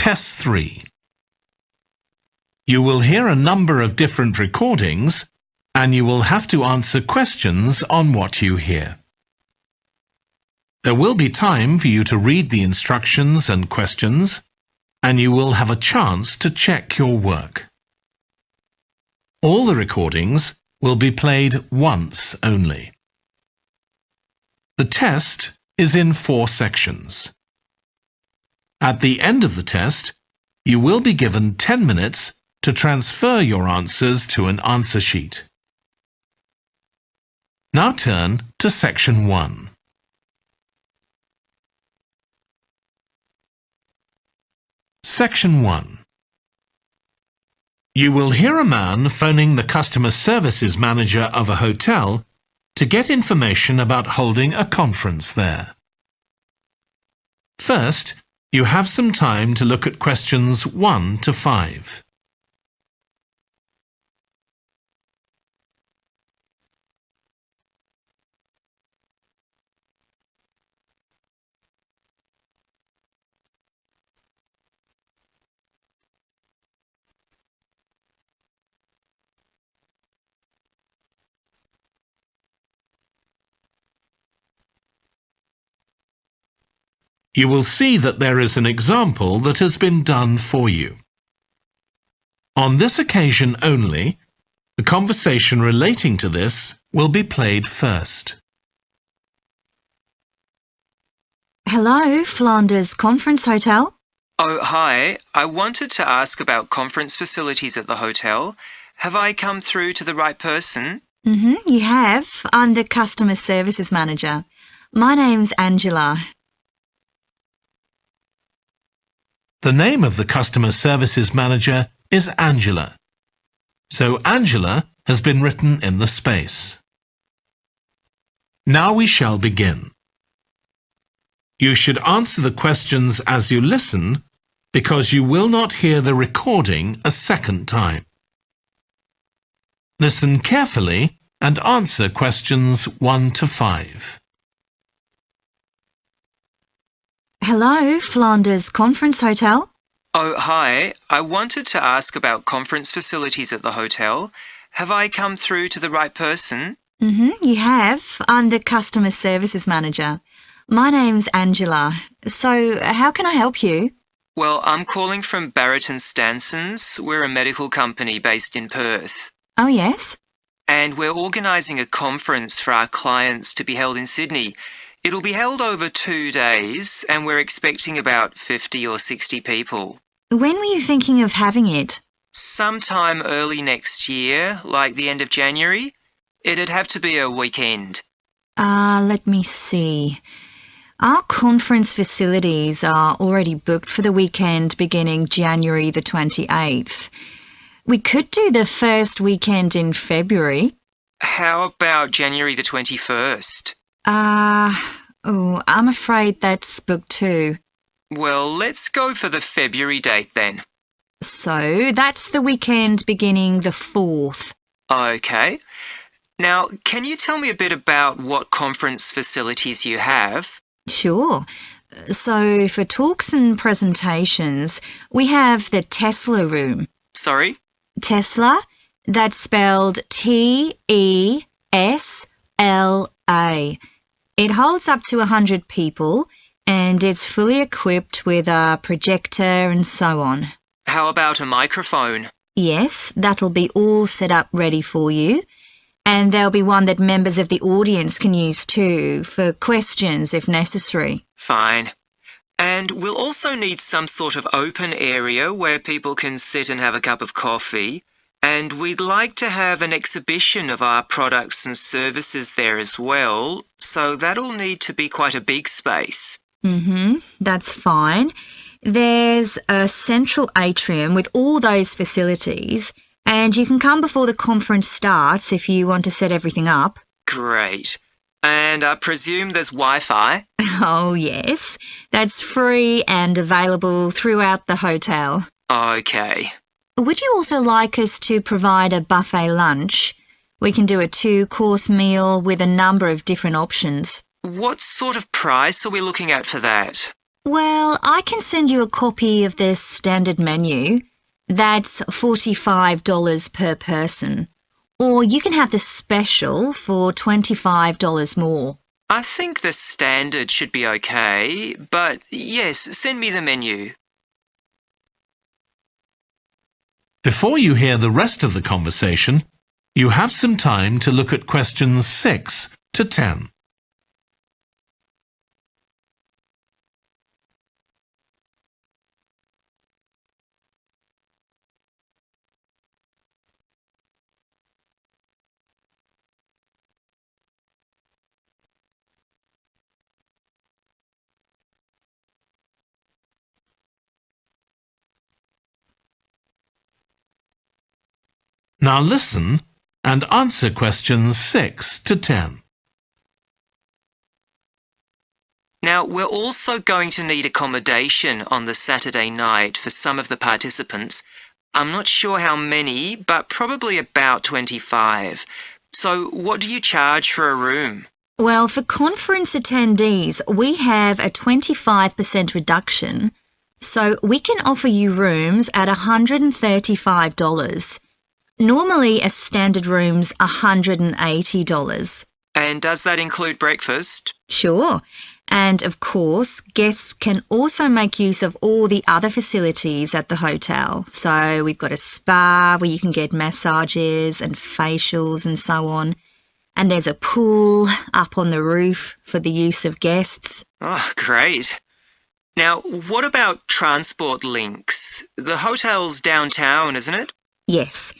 Test 3. You will hear a number of different recordings, and you will have to answer questions on what you hear. There will be time for you to read the instructions and questions, and you will have a chance to check your work. All the recordings will be played once only. The test is in 4 sections. At the end of the test, you will be given 10 minutes to transfer your answers to an answer sheet. Now turn to Section 1. Section 1. You will hear a man phoning the customer services manager of a hotel to get information about holding a conference there. First, you have some time to look at questions 1 to 5. You will see that there is an example that has been done for you. On this occasion only, the conversation relating to this will be played first. Hello, Flanders Conference Hotel. Oh, hi. I wanted to ask about conference facilities at the hotel. Have I come through to the right person? You have. I'm the Customer Services Manager. My name's Angela. The name of the Customer Services Manager is Angela. So Angela has been written in the space. Now we shall begin. You should answer the questions as you listen, because you will not hear the recording a second time. Listen carefully and answer questions 1 to 5. Hello, Flanders Conference Hotel. Oh, hi. I wanted to ask about conference facilities at the hotel. Have I come through to the right person? You have. I'm the Customer Services Manager. My name's Angela. So, how can I help you? Well, I'm calling from Barrett & Stanson's. We're a medical company based in Perth. Oh, yes? And we're organising a conference for our clients to be held in Sydney. It'll be held over 2 days, and we're expecting about 50 or 60 people. When were you thinking of having it? Sometime early next year, like the end of January. It'd have to be a weekend. Let me see. Our conference facilities are already booked for the weekend beginning January the 28th. We could do the first weekend in February. How about January the 21st? I'm afraid that's booked too. Well, let's go for the February date then. So, that's the weekend beginning the 4th. Okay. Now, can you tell me a bit about what conference facilities you have? Sure. So, for talks and presentations, we have the Tesla room. Sorry? Tesla, that's spelled T-E-S-L-A. It holds up to 100 people, and it's fully equipped with a projector and so on. How about a microphone? Yes, that'll be all set up ready for you. And there'll be one that members of the audience can use too, for questions if necessary. Fine. And we'll also need some sort of open area where people can sit and have a cup of coffee. And we'd like to have an exhibition of our products and services there as well, so that'll need to be quite a big space. That's fine. There's a central atrium with all those facilities, and you can come before the conference starts if you want to set everything up. Great. And I presume there's Wi-Fi? Oh, yes. That's free and available throughout the hotel. Okay. Would you also like us to provide a buffet lunch? We can do a 2-course meal with a number of different options. What sort of price are we looking at for that? Well, I can send you a copy of the standard menu. That's $45 per person. Or you can have the special for $25 more. I think the standard should be okay, but yes, send me the menu. Before you hear the rest of the conversation, you have some time to look at questions 6 to 10. Now listen and answer questions 6 to 10. Now, we're also going to need accommodation on the Saturday night for some of the participants. I'm not sure how many, but probably about 25. So what do you charge for a room? Well, for conference attendees, we have a 25% reduction, so we can offer you rooms at $135. Normally, a standard room's $180. And does that include breakfast? Sure. And of course, guests can also make use of all the other facilities at the hotel. So we've got a spa where you can get massages and facials and so on. And there's a pool up on the roof for the use of guests. Oh, great. Now, what about transport links? The hotel's downtown, isn't it? Yes.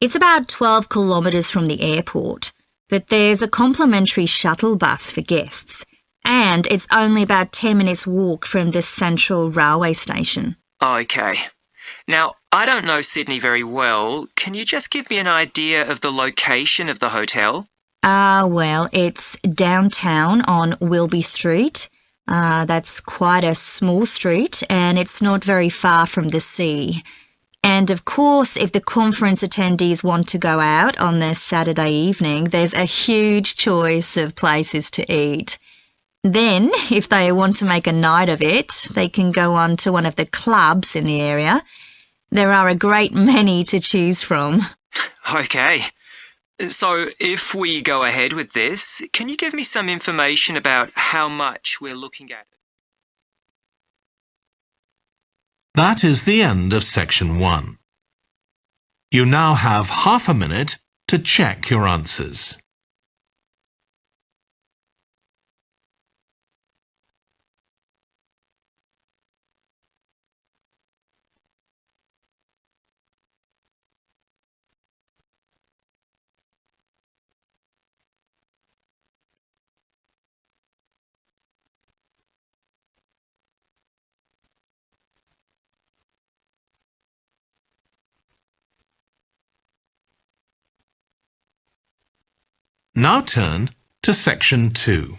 It's about 12 kilometres from the airport, but there's a complimentary shuttle bus for guests, and it's only about 10 minutes walk from the Central Railway Station. Okay. Now, I don't know Sydney very well. Can you just give me an idea of the location of the hotel? Well, it's downtown on Wilby Street. That's quite a small street, and it's not very far from the sea. And of course, if the conference attendees want to go out on the Saturday evening, there's a huge choice of places to eat. Then, if they want to make a night of it, they can go on to one of the clubs in the area. There are a great many to choose from. Okay. So, if we go ahead with this, can you give me some information about how much we're looking at? That is the end of section 1. You now have half a minute to check your answers. Now turn to section 2.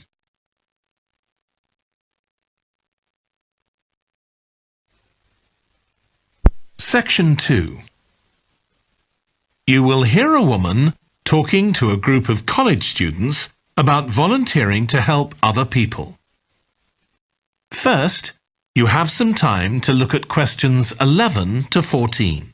Section 2. You will hear a woman talking to a group of college students about volunteering to help other people. First, you have some time to look at questions 11 to 14.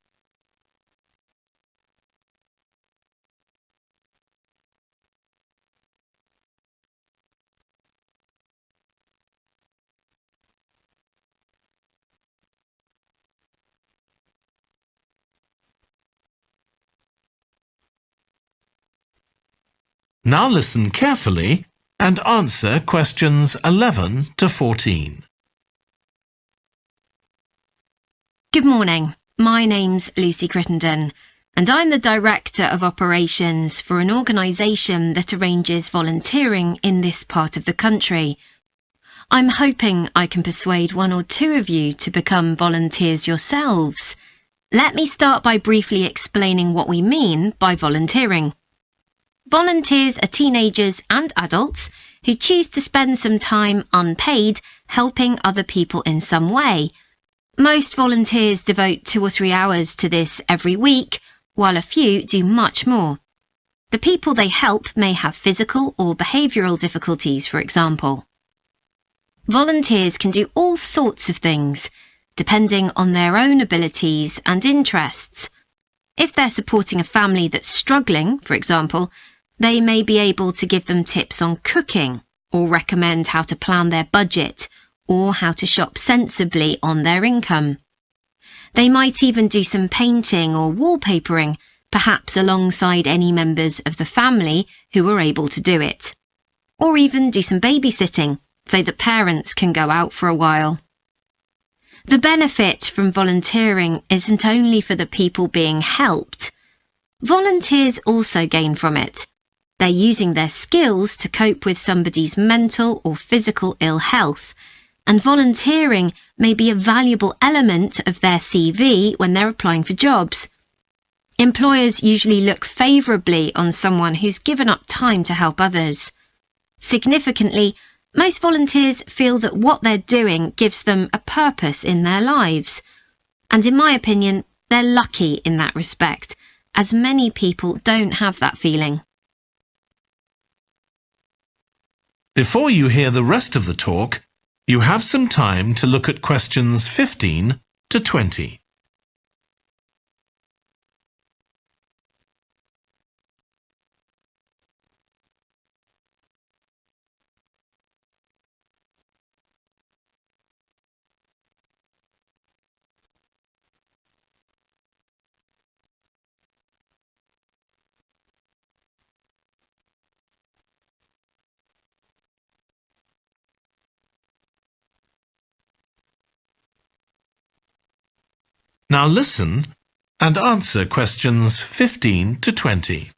Now listen carefully and answer questions 11 to 14. Good morning. My name's Lucy Crittenden, and I'm the Director of Operations for an organisation that arranges volunteering in this part of the country. I'm hoping I can persuade one or two of you to become volunteers yourselves. Let me start by briefly explaining what we mean by volunteering. Volunteers are teenagers and adults who choose to spend some time unpaid helping other people in some way. Most volunteers devote 2 or 3 hours to this every week, while a few do much more. The people they help may have physical or behavioural difficulties, for example. Volunteers can do all sorts of things, depending on their own abilities and interests. If they're supporting a family that's struggling, for example, they may be able to give them tips on cooking, or recommend how to plan their budget, or how to shop sensibly on their income. They might even do some painting or wallpapering, perhaps alongside any members of the family who are able to do it. Or even do some babysitting, so that parents can go out for a while. The benefit from volunteering isn't only for the people being helped. Volunteers also gain from it. They're using their skills to cope with somebody's mental or physical ill health, and volunteering may be a valuable element of their CV when they're applying for jobs. Employers usually look favourably on someone who's given up time to help others. Significantly, most volunteers feel that what they're doing gives them a purpose in their lives. And in my opinion, they're lucky in that respect, as many people don't have that feeling. Before you hear the rest of the talk, you have some time to look at questions 15 to 20. Now listen and answer questions 15 to 20.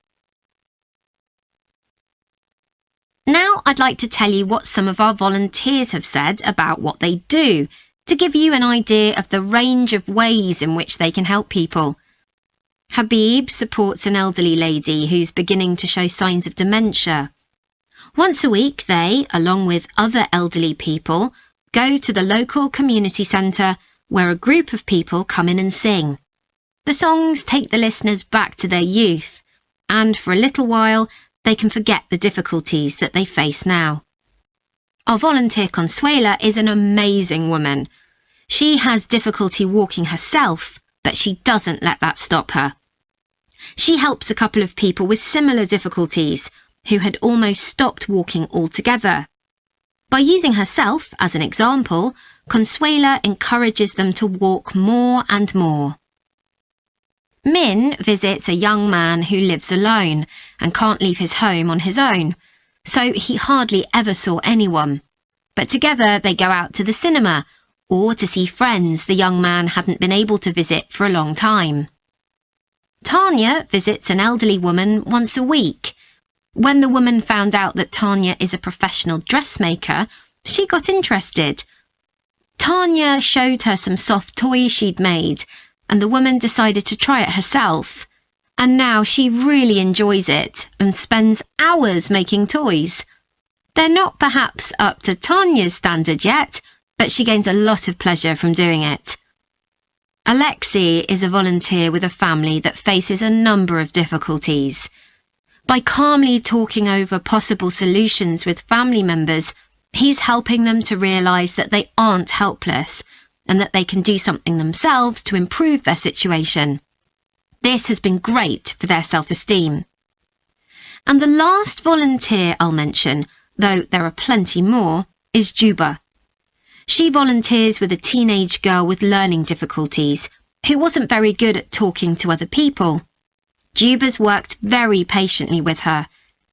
Now I'd like to tell you what some of our volunteers have said about what they do, to give you an idea of the range of ways in which they can help people. Habib supports an elderly lady who's beginning to show signs of dementia. Once a week they, along with other elderly people, go to the local community centre where a group of people come in and sing. The songs take the listeners back to their youth, and for a little while they can forget the difficulties that they face now. Our volunteer Consuela is an amazing woman. She has difficulty walking herself, but she doesn't let that stop her. She helps a couple of people with similar difficulties who had almost stopped walking altogether. By using herself as an example, Consuela encourages them to walk more and more. Min visits a young man who lives alone and can't leave his home on his own, so he hardly ever saw anyone. But together they go out to the cinema or to see friends the young man hadn't been able to visit for a long time. Tanya visits an elderly woman once a week. When the woman found out that Tanya is a professional dressmaker, she got interested. Tanya showed her some soft toys she'd made, and the woman decided to try it herself. And now she really enjoys it and spends hours making toys. They're not perhaps up to Tanya's standard yet, but she gains a lot of pleasure from doing it. Alexi is a volunteer with a family that faces a number of difficulties. By calmly talking over possible solutions with family members, he's helping them to realise that they aren't helpless and that they can do something themselves to improve their situation. This has been great for their self-esteem. And the last volunteer I'll mention, though there are plenty more, is Juba. She volunteers with a teenage girl with learning difficulties who wasn't very good at talking to other people. Juba's worked very patiently with her,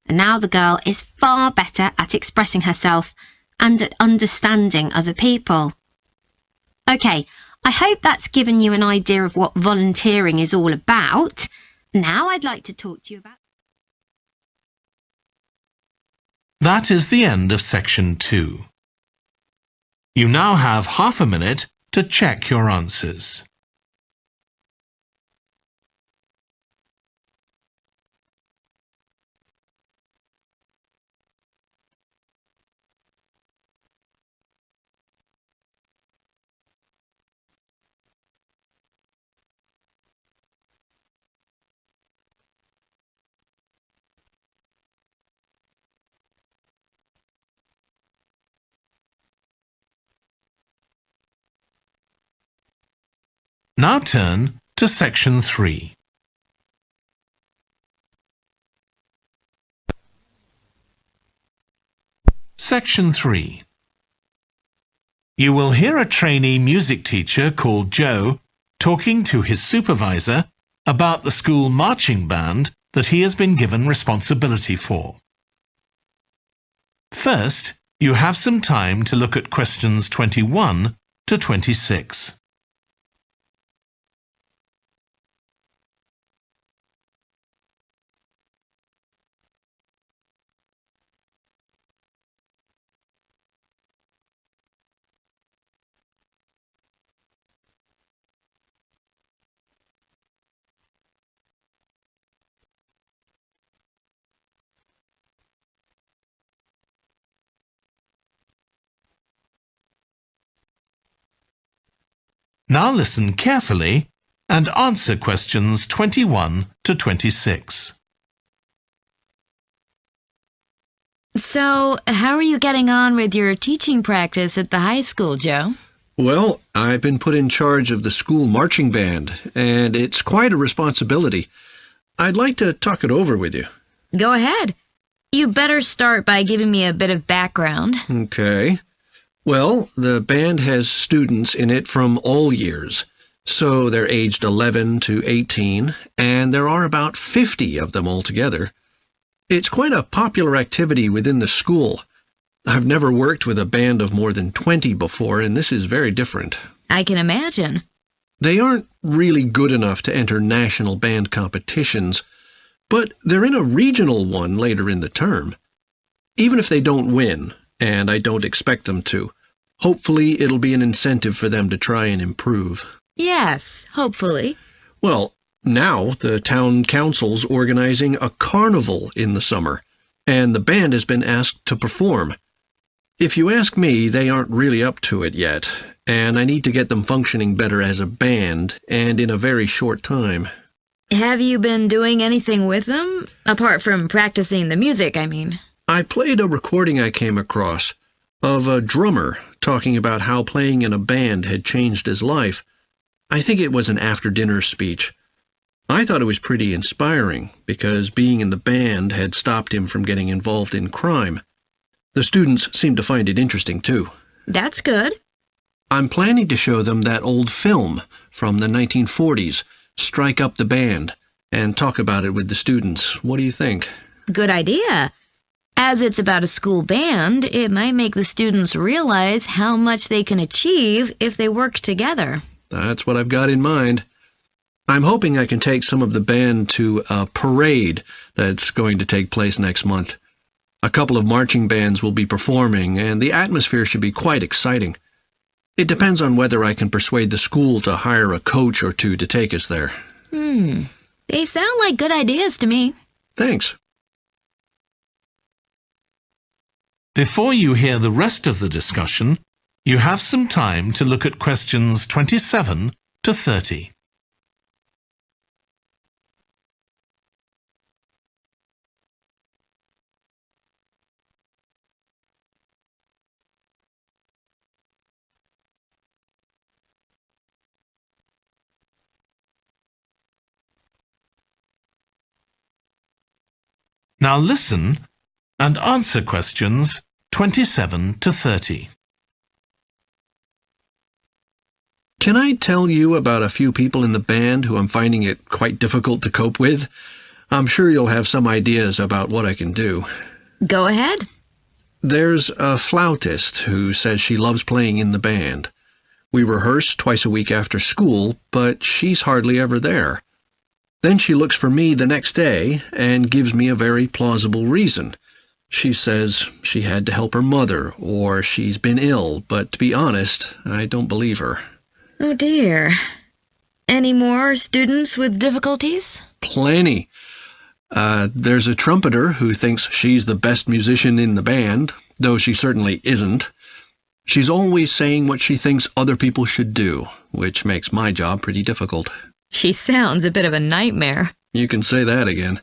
and now the girl is far better at expressing herself and at understanding other people. Okay, I hope that's given you an idea of what volunteering is all about. Now I'd like to talk to you about... That is the end of section 2. You now have half a minute to check your answers. Now turn to Section 3. Section 3. You will hear a trainee music teacher called Joe talking to his supervisor about the school marching band that he has been given responsibility for. First, you have some time to look at questions 21 to 26. Now listen carefully and answer questions 21 to 26. So, how are you getting on with your teaching practice at the high school, Joe? Well, I've been put in charge of the school marching band, and it's quite a responsibility. I'd like to talk it over with you. Go ahead. You better start by giving me a bit of background. Okay. Well, the band has students in it from all years. So they're aged 11 to 18, and there are about 50 of them altogether. It's quite a popular activity within the school. I've never worked with a band of more than 20 before, and this is very different. I can imagine. They aren't really good enough to enter national band competitions, but they're in a regional one later in the term. Even if they don't win, and I don't expect them to, hopefully it'll be an incentive for them to try and improve. Yes, hopefully. Well, now the town council's organizing a carnival in the summer, and the band has been asked to perform. If you ask me, they aren't really up to it yet, and I need to get them functioning better as a band, and in a very short time. Have you been doing anything with them? Apart from practicing the music, I mean. I played a recording I came across of a drummer talking about how playing in a band had changed his life. I think it was an after-dinner speech. I thought it was pretty inspiring, because being in the band had stopped him from getting involved in crime. The students seemed to find it interesting, too. That's good. I'm planning to show them that old film from the 1940s, Strike Up the Band, and talk about it with the students. What do you think? Good idea. As it's about a school band, it might make the students realize how much they can achieve if they work together. That's what I've got in mind. I'm hoping I can take some of the band to a parade that's going to take place next month. A couple of marching bands will be performing, and the atmosphere should be quite exciting. It depends on whether I can persuade the school to hire a coach or two to take us there. They sound like good ideas to me. Thanks. Before you hear the rest of the discussion, you have some time to look at questions 27 to 30. Now listen and answer questions 27 to 30. Can I tell you about a few people in the band who I'm finding it quite difficult to cope with? I'm sure you'll have some ideas about what I can do. Go ahead. There's a flautist who says she loves playing in the band. We rehearse twice a week after school, but she's hardly ever there. Then she looks for me the next day and gives me a very plausible reason. She says she had to help her mother, or she's been ill, but to be honest, I don't believe her. Oh dear. Any more students with difficulties? Plenty. There's a trumpeter who thinks she's the best musician in the band, though she certainly isn't. She's always saying what she thinks other people should do, which makes my job pretty difficult. She sounds a bit of a nightmare. You can say that again.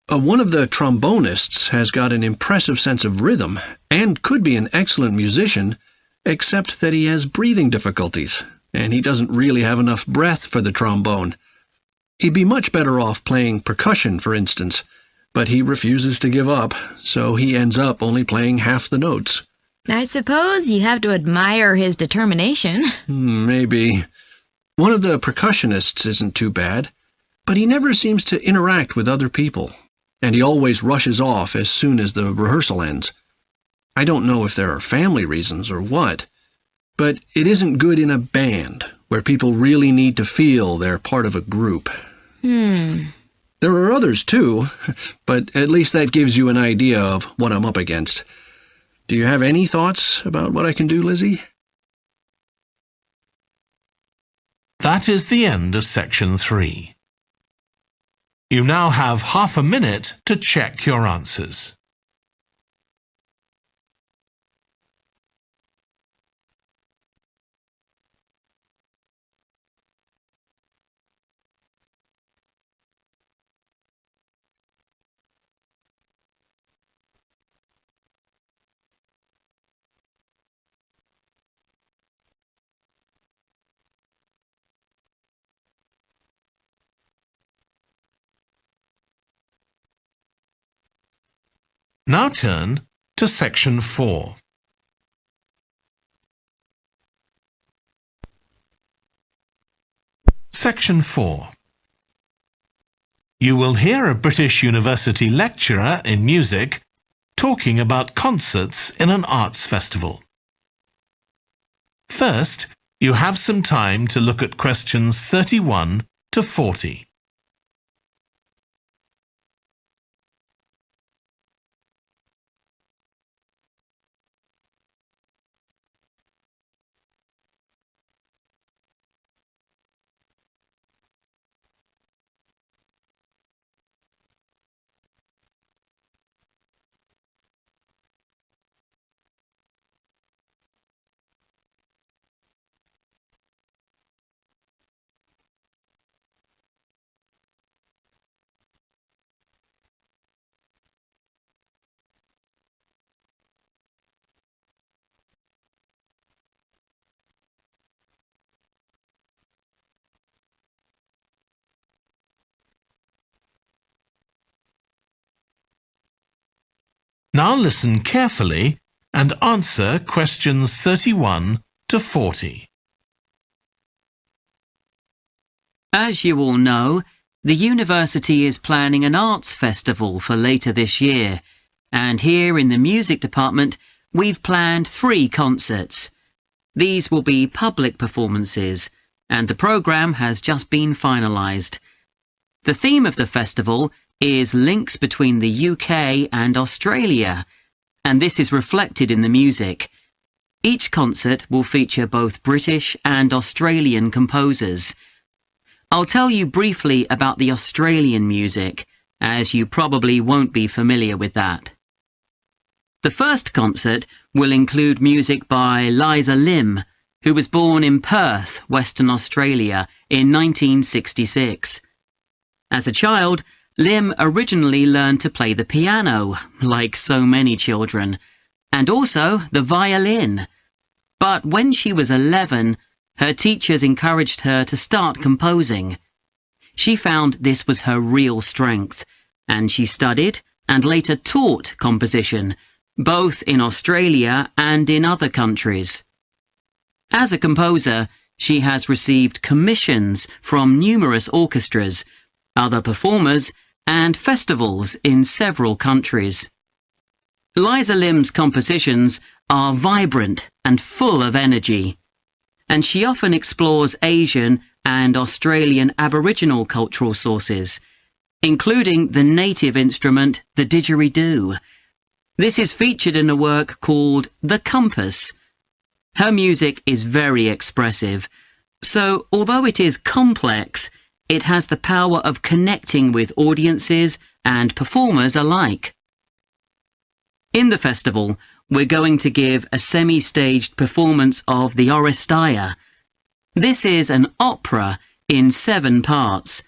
One of the trombonists has got an impressive sense of rhythm and could be an excellent musician, except that he has breathing difficulties. and he doesn't really have enough breath for the trombone. He'd be much better off playing percussion, for instance, but he refuses to give up, so he ends up only playing half the notes. I suppose you have to admire his determination. Maybe. One of the percussionists isn't too bad, but he never seems to interact with other people, and he always rushes off as soon as the rehearsal ends. I don't know if there are family reasons or what, but it isn't good in a band, where people really need to feel they're part of a group. There are others too, but at least that gives you an idea of what I'm up against. Do you have any thoughts about what I can do, Lizzie? That is the end of section 3. You now have half a minute to check your answers. Now turn to section 4. Section 4. You will hear a British University lecturer in music talking about concerts in an arts festival. First, you have some time to look at questions 31 to 40. Now listen carefully and answer questions 31 to 40. As you all know, the university is planning an arts festival for later this year, and here in the music department we've planned 3 concerts. These will be public performances, and the programme has just been finalised. The theme of the festival is links between the UK and Australia, and this is reflected in the music. Each concert will feature both British and Australian composers. I'll tell you briefly about the Australian music, as you probably won't be familiar with that. The first concert will include music by Liza Lim, who was born in Perth, Western Australia, in 1966. As a child, Lim originally learned to play the piano, like so many children, and also the violin. But when she was 11, her teachers encouraged her to start composing. She found this was her real strength, and she studied and later taught composition, both in Australia and in other countries. As a composer, she has received commissions from numerous orchestras, other performers, and festivals in several countries. Liza Lim's compositions are vibrant and full of energy, and she often explores Asian and Australian Aboriginal cultural sources, including the native instrument, the didgeridoo. This is featured in a work called The Compass. Her music is very expressive, so although it is complex, it has the power of connecting with audiences and performers alike. In the festival, we're going to give a semi-staged performance of the Oresteia. This is an opera in 7 parts,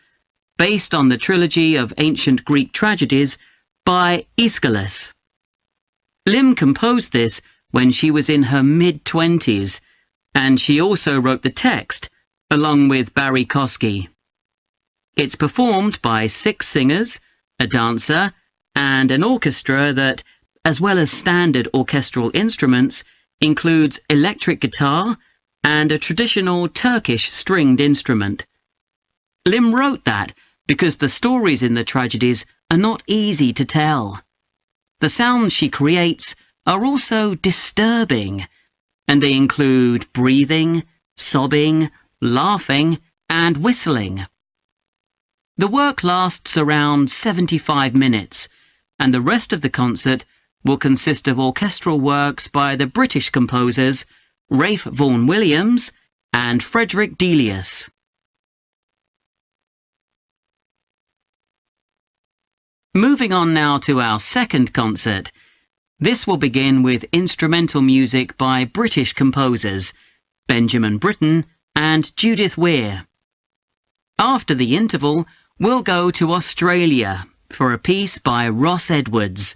based on the trilogy of ancient Greek tragedies by Aeschylus. Lim composed this when she was in her mid-20s, and she also wrote the text, along with Barry Kosky. It's performed by 6 singers, a dancer, and an orchestra that, as well as standard orchestral instruments, includes electric guitar and a traditional Turkish stringed instrument. Lim wrote that because the stories in the tragedies are not easy to tell. The sounds she creates are also disturbing, and they include breathing, sobbing, laughing, and whistling. The work lasts around 75 minutes, and the rest of the concert will consist of orchestral works by the British composers Ralph Vaughan Williams and Frederick Delius. Moving on now to our second concert. This will begin with instrumental music by British composers Benjamin Britten and Judith Weir. After the interval, we'll go to Australia for a piece by Ross Edwards,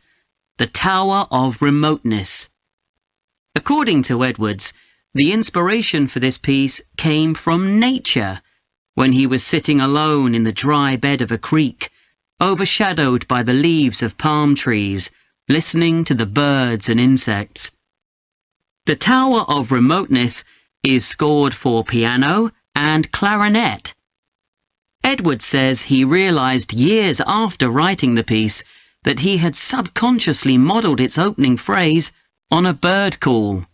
The Tower of Remoteness. According to Edwards, the inspiration for this piece came from nature, when he was sitting alone in the dry bed of a creek, overshadowed by the leaves of palm trees, listening to the birds and insects. The Tower of Remoteness is scored for piano and clarinet. Edwards says he realized years after writing the piece that he had subconsciously modelled its opening phrase on a bird call.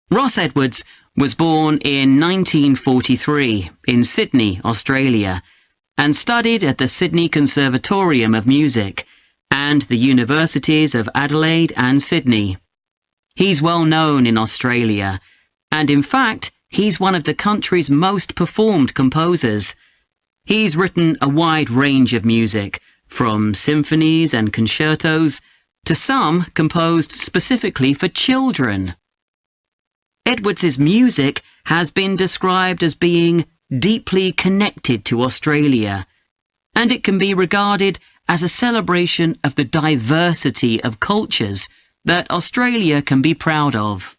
Ross Edwards was born in 1943 in Sydney, Australia, and studied at the Sydney Conservatorium of Music and the Universities of Adelaide and Sydney. He's well known in Australia, and in fact, he's one of the country's most performed composers. He's written a wide range of music, from symphonies and concertos to some composed specifically for children. Edwards's music has been described as being deeply connected to Australia, and it can be regarded as a celebration of the diversity of cultures that Australia can be proud of.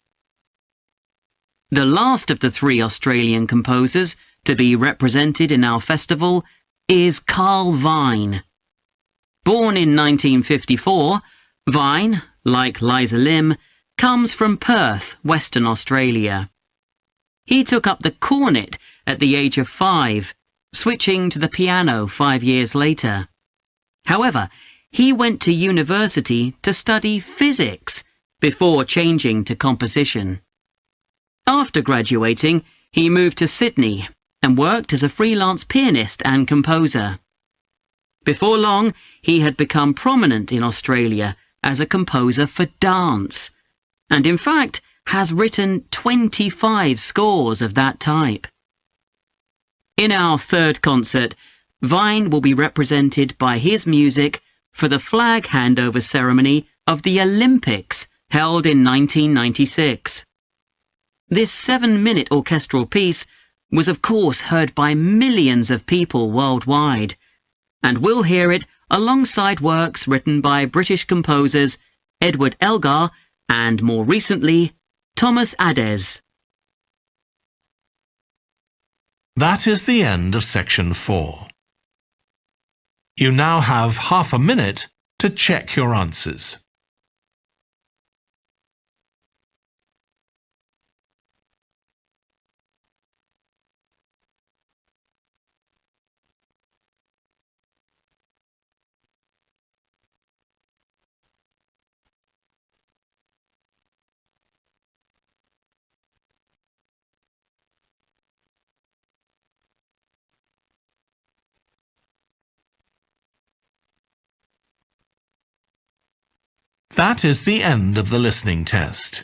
The last of the 3 Australian composers to be represented in our festival is Carl Vine. Born in 1954, Vine, like Liza Lim, comes from Perth, Western Australia. He took up the cornet at the age of 5, switching to the piano 5 years later. However, he went to university to study physics before changing to composition. After graduating, he moved to Sydney and worked as a freelance pianist and composer. Before long, he had become prominent in Australia as a composer for dance, and in fact has written 25 scores of that type. In our third concert, Vine will be represented by his music for the flag handover ceremony of the Olympics held in 1996. This 7-minute orchestral piece was of course heard by millions of people worldwide, and we'll hear it alongside works written by British composers Edward Elgar and, more recently, Thomas Adès. That is the end of section 4. You now have half a minute to check your answers. That is the end of the listening test.